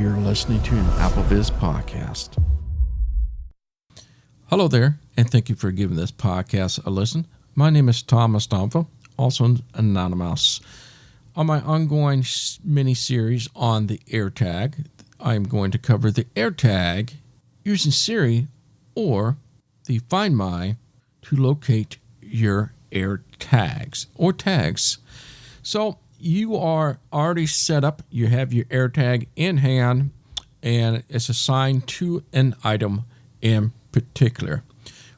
You're listening to an AppleViz podcast. Hello there, and thank you for giving this podcast a listen. My name is Thomas Domville, also anonymous. On my ongoing mini-series on the AirTag, I'm going to cover the AirTag using Siri or the Find My to locate your AirTags or tags. So you are already set up. You have your AirTag in hand, and it's assigned to an item in particular.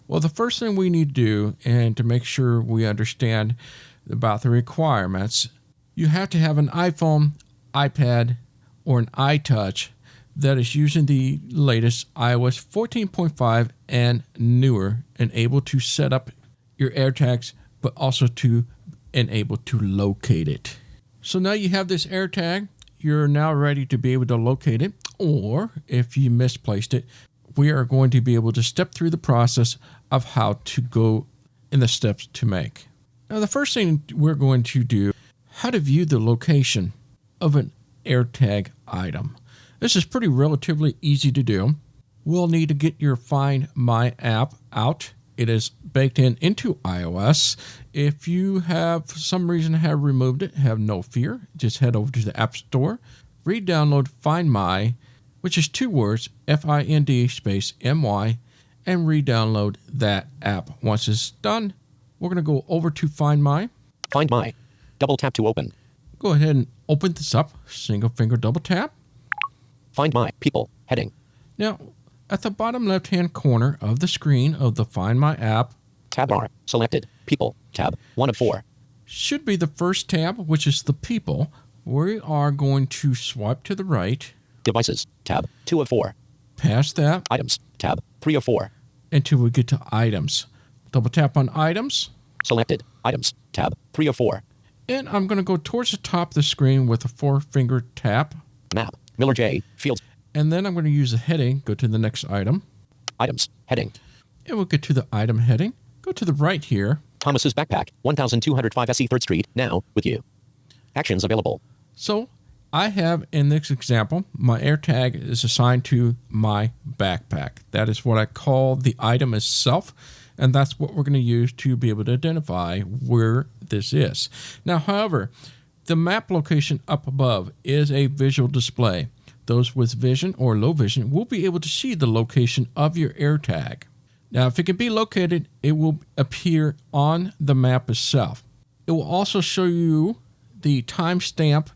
Well, the first thing we need to do, and to make sure we understand about the requirements, you have to have an iPhone, iPad, or an iTouch that is using the latest iOS 14.5 and newer and able to set up your AirTags, but also to enable to locate it. So now you have this AirTag, you're now ready to be able to locate it, or if you misplaced it, we are going to be able to step through the process of how to go in the steps to make. Now the first thing we're going to do, how to view the location of an AirTag item. This is pretty relatively easy to do. We'll need to get your Find My app out. It is baked into iOS. If you have, for some reason, have removed it, have no fear. Just head over to the App Store, re-download Find My, which is 2 words, F-I-N-D space M-Y, and re-download that app. Once it's done, we're going to go over to Find My. Find My. Double tap to open. Go ahead and open this up. Single finger double tap. Find My. People. Heading. Now, at the bottom left-hand corner of the screen of the Find My app, Tab bar. Selected. People. Tab. 1 of 4. should be the first tab, which is the people. We are going to swipe to the right. Devices. Tab. 2 of 4. Past that, Items. Tab. 3 of 4. until we get to items. Double tap on items, Selected. Items. Tab. 3 of 4. and I'm going to go towards the top of the screen with a 4-finger tap, Map. Miller J. Fields. and then I'm going to use the heading, go to the next item, Items. Heading. and we'll get to the item heading. Go to the right here. Thomas's Backpack. 1205 SE 3rd Street. Now with you. Actions available. So I have, in this example, my AirTag is assigned to my backpack. That is what I call the item itself, and that's what we're going to use to be able to identify where this is. Now, however, the map location up above is a visual display. Those with vision or low vision will be able to see the location of your AirTag. Now, if it can be located, it will appear on the map itself. It will also show you the timestamp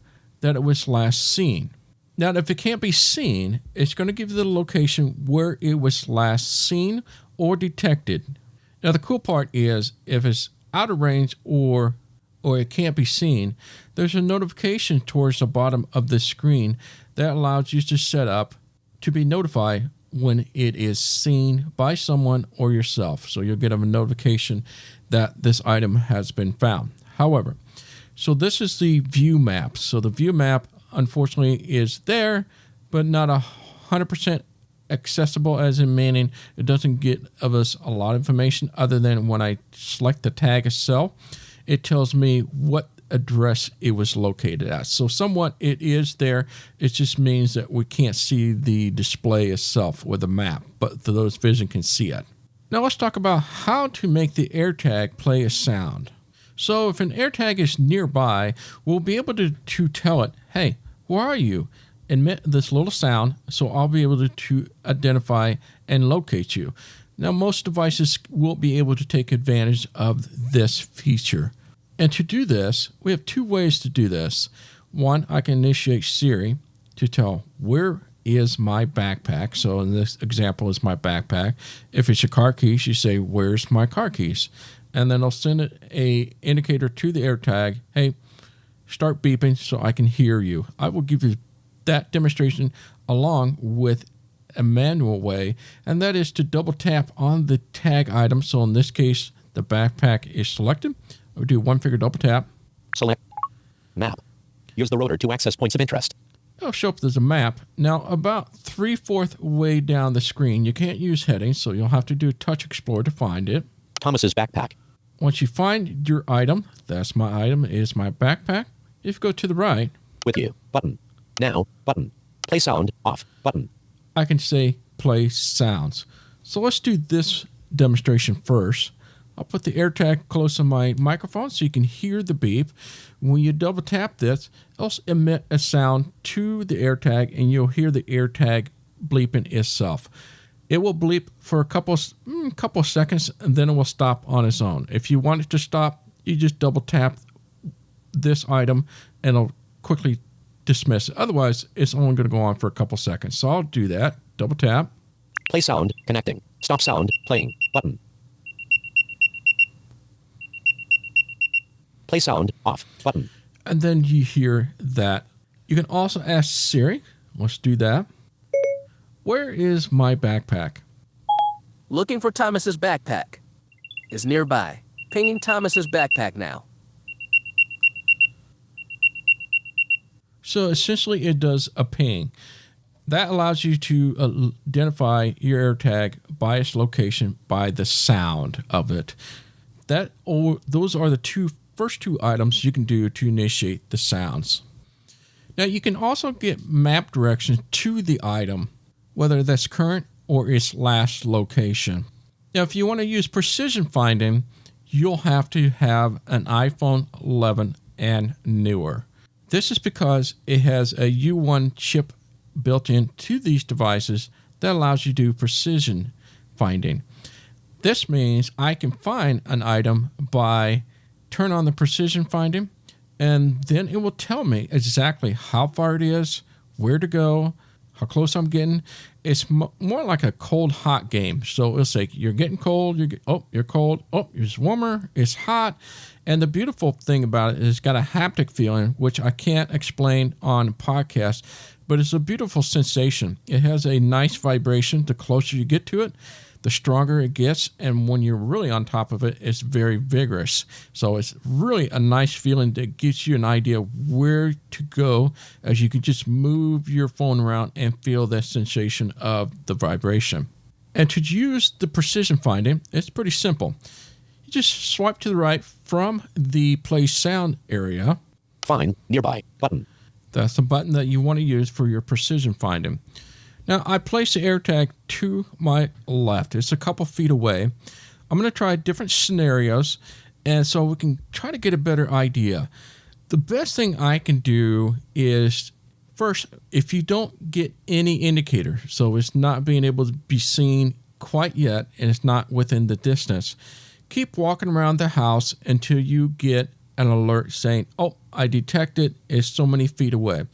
that it was last seen. Now, if it can't be seen, it's going to give you the location where it was last seen or detected. Now, the cool part is if it's out of range or it can't be seen, there's a notification towards the bottom of the screen that allows you to set up to be notified when it is seen by someone or yourself. So you'll get a notification that this item has been found. However, so this is the view map. So the view map, unfortunately, is there, but not 100% accessible, as in meaning it doesn't get of us a lot of information other than when I select the tag itself, it tells me what address it was located at. So somewhat it is there. It just means that we can't see the display itself with the map, but those vision can see it. Now let's talk about how to make the AirTag play a sound. So if an AirTag is nearby, we'll be able to tell it, hey, where are you? Emit this little sound, so I'll be able to identify and locate you. Now, most devices won't be able to take advantage of this feature. And to do this, we have 2 ways to do this. One, I can initiate Siri to tell where is my backpack. So in this example is my backpack. If it's your car keys, you say, where's my car keys? And then I'll send it a indicator to the AirTag. Hey, start beeping so I can hear you. I will give you that demonstration along with a manual way, and that is to double tap on the tag item. So in this case, the backpack is selected. I'll do 1-finger double tap. Select. Map. Use the rotor to access points of interest. It'll show up as a map. Now, about 3/4 way down the screen, you can't use headings, so you'll have to do Touch Explorer to find it. Thomas's Backpack. Once you find your item, that's my item, is my backpack. If you go to the right, With you. Button. Now. Button. Play sound off button. I can say play sounds. So let's do this demonstration first. I'll put the AirTag close to my microphone so you can hear the beep. When you double tap this, it'll emit a sound to the AirTag and you'll hear the AirTag bleeping itself. It will bleep for a couple of seconds and then it will stop on its own. If you want it to stop, you just double tap this item and it'll quickly dismiss it. Otherwise, it's only going to go on for a couple seconds. So I'll do that. Double tap. Play sound connecting. Stop sound playing button. Play sound off button. And then you hear that. You can also ask Siri. Let's do that. Where is my backpack? Looking for Thomas's backpack. Is nearby. Pinging Thomas's backpack now. So essentially it does a ping. That allows you to identify your AirTag by its location by the sound of it. Those are the first two items you can do to initiate the sounds. Now you can also get map directions to the item, whether that's current or its last location. Now if you want to use precision finding, you'll have to have an iPhone 11 and newer. This is because it has a U1 chip built into these devices that allows you to do precision finding. This means I can find an item by turn on the precision finding, and then it will tell me exactly how far it is, where to go, how close I'm getting. It's more like a cold hot game. So it'll say you're getting cold, you're cold, it's warmer, it's hot. And the beautiful thing about it is it's got a haptic feeling, which I can't explain on a podcast, but it's a beautiful sensation. It has a nice vibration. The closer you get to it, the stronger it gets. And when you're really on top of it, it's very vigorous. So it's really a nice feeling that gives you an idea where to go as you can just move your phone around and feel that sensation of the vibration. And to use the precision finding, it's pretty simple. You just swipe to the right from the play sound area. Find nearby button. That's the button that you want to use for your precision finding. Now, I place the AirTag to my left. It's a couple feet away. I'm going to try different scenarios, and so we can try to get a better idea. The best thing I can do is, first, if you don't get any indicator, so it's not being able to be seen quite yet, and it's not within the distance, keep walking around the house until you get an alert saying, oh, I detected it's so many feet away.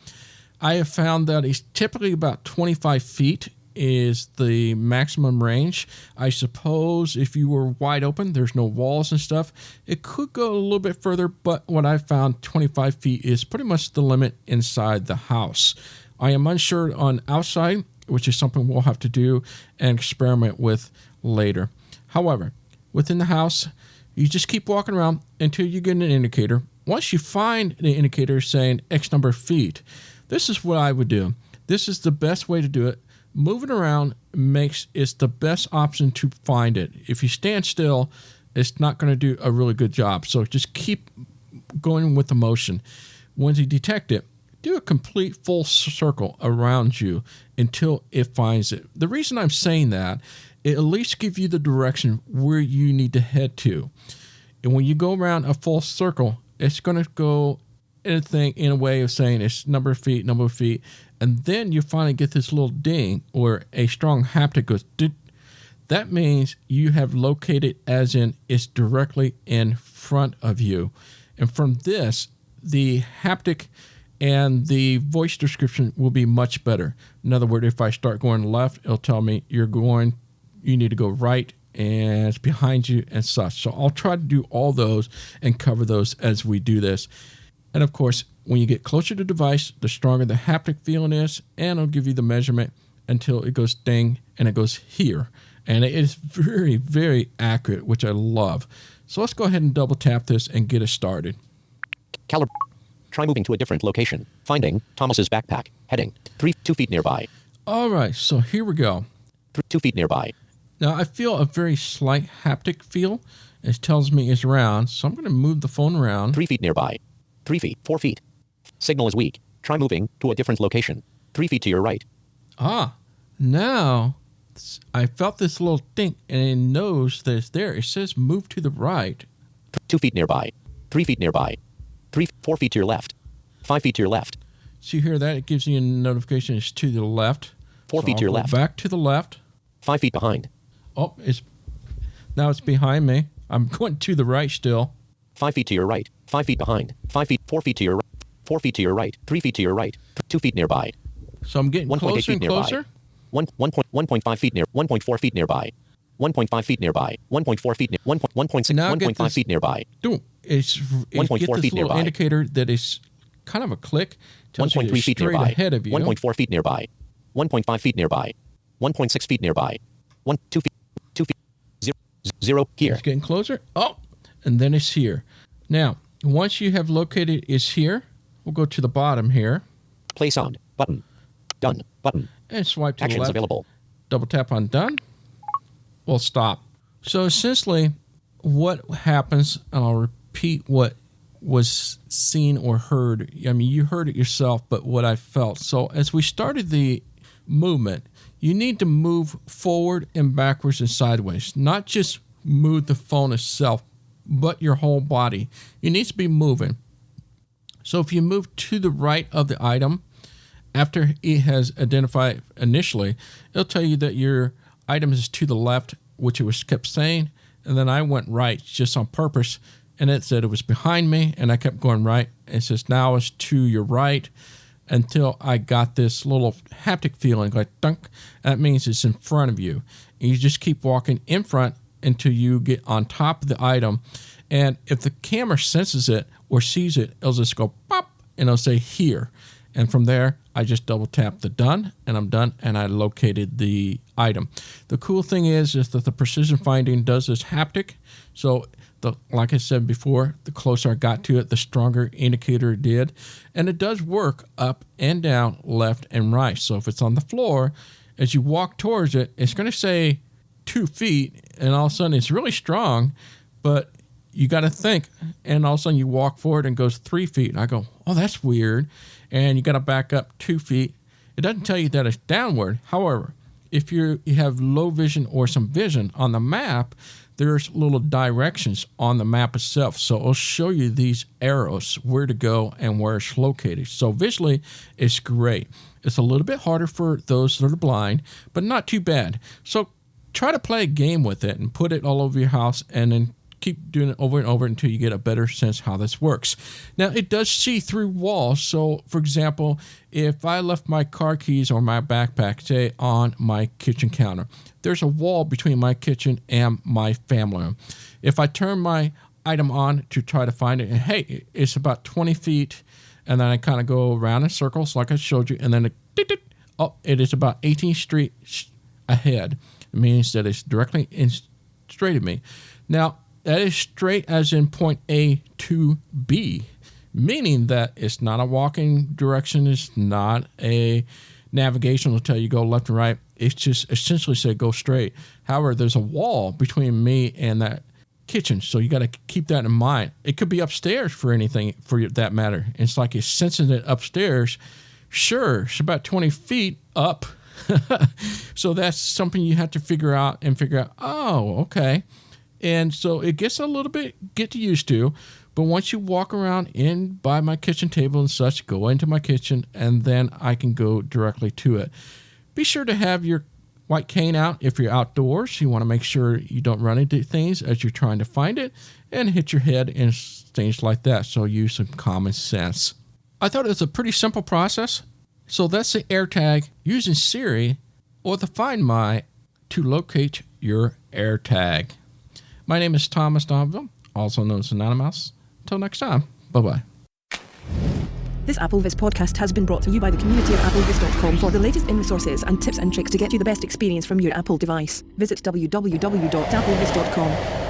I have found that it's typically about 25 feet is the maximum range. I suppose if you were wide open, there's no walls and stuff, it could go a little bit further, but what I found, 25 feet is pretty much the limit inside the house. I am unsure on outside, which is something we'll have to do and experiment with later. However, within the house, you just keep walking around until you get an indicator. Once you find the indicator saying X number of feet, this is what I would do. This is the best way to do it. Moving around it's the best option to find it. If you stand still, it's not going to do a really good job. So just keep going with the motion. Once you detect it, do a complete full circle around you until it finds it. The reason I'm saying that, it at least gives you the direction where you need to head to. And when you go around a full circle, it's going to go anything in a way of saying it's number of feet, and then you finally get this little ding or a strong haptic goes, that means you have located as in it's directly in front of you. And from this, the haptic and the voice description will be much better. In other words, if I start going left, it'll tell me you need to go right and it's behind you and such. So I'll try to do all those and cover those as we do this. And of course, when you get closer to the device, the stronger the haptic feeling is, and it'll give you the measurement until it goes ding and it goes here. And it is very, very accurate, which I love. So let's go ahead and double tap this and get it started. Try moving to a different location. Finding Thomas's backpack. Heading 2 feet nearby. All right, so here we go. 2 feet nearby. Now I feel a very slight haptic feel. It tells me it's around, so I'm going to move the phone around. 3 feet nearby. 3 feet. 4 feet. Signal is weak. Try moving to a different location. 3 feet to your right. Ah, now I felt this little thing, and it knows that it's there. It says move to the right. 2 feet nearby. 3 feet nearby. 4 feet to your left. 5 feet to your left. So you hear that? It gives you a notification it's to the left. 4 feet to your I'll go left. Back to the left. 5 feet behind. Oh, now it's behind me. I'm going to the right still. 5 feet to your right. 5 feet behind. 5 feet. 4 feet to your right. 4 feet to your right. 3 feet to your right. 2 feet nearby. So I'm getting 1.8 closer feet and nearby. closer. 1.5 feet near. 1.4 feet nearby. 1.5 feet nearby. 1.4 feet near. 1.6. Now get 1.5 this- feet nearby. It 1.4 get this feet little nearby. indicator that is kind of a click. Tells you 1.3 it's feet straight nearby. ahead of you. 1.4 feet nearby. 1.5 feet nearby. 1.6 feet nearby. 2 feet. 2 feet. 0 here. It's getting closer. Oh, and then it's here. Now, once you have located it's here, we'll go to the bottom here. Play sound. Button. Done. Button. And swipe to the Actions left. available. Double tap on done. We'll stop. So essentially, what happens, and I'll repeat what was seen or heard. I mean, you heard it yourself, but what I felt. So as we started the movement, you need to move forward and backwards and sideways, not just move the phone itself, but your whole body. It needs to be moving. So if you move to the right of the item, after it has identified initially, it'll tell you that your item is to the left, which it was kept saying, and then I went right just on purpose, and it said it was behind me, and I kept going right. It says now it's to your right until I got this little haptic feeling like dunk. That means it's in front of you. And you just keep walking in front until you get on top of the item. And if the camera senses it or sees it, it'll just go pop and it'll say here. And from there, I just double tap the done and I'm done and I located the item. The cool thing is that the precision finding does this haptic. So like I said before, the closer I got to it, the stronger indicator it did. And it does work up and down, left and right. So if it's on the floor, as you walk towards it, it's going to say 2 feet and all of a sudden it's really strong, but you got to think, and all of a sudden you walk forward and it goes 3 feet. And I go, oh, that's weird. And you got to back up 2 feet. It doesn't tell you that it's downward. However, if you have low vision or some vision on the map, there's little directions on the map itself. So it'll show you these arrows, where to go and where it's located. So visually, it's great. It's a little bit harder for those that are blind, but not too bad. So try to play a game with it and put it all over your house and then keep doing it over and over until you get a better sense how this works. Now, it does see through walls. So, for example, if I left my car keys or my backpack, say, on my kitchen counter, there's a wall between my kitchen and my family room. If I turn my item on to try to find it, and hey, it's about 20 feet, and then I kind of go around in circles like I showed you, and then it is about 18th Street ahead. It means that it's directly straight at me. Now, that is straight as in point A to B, meaning that it's not a walking direction. It's not a navigation will tell you go left and right. It's just essentially say go straight. However, there's a wall between me and that kitchen, so you got to keep that in mind. It could be upstairs for anything for that matter. It's like it's sensing it upstairs. Sure, it's about 20 feet up. So that's something you have to figure out. Oh, okay. And so it gets a little bit get used to, but once you walk around in by my kitchen table and such, go into my kitchen, and then I can go directly to it. Be sure to have your white cane out if you're outdoors. You want to make sure you don't run into things as you're trying to find it and hit your head and things like that. So use some common sense. I thought it was a pretty simple process. So that's the AirTag using Siri or the Find My to locate your AirTag. My name is Thomas Domville, also known as Anonymous. Until next time, bye-bye. This AppleVis podcast has been brought to you by the community of applevis.com. For the latest in resources and tips and tricks to get you the best experience from your Apple device, visit www.applevis.com.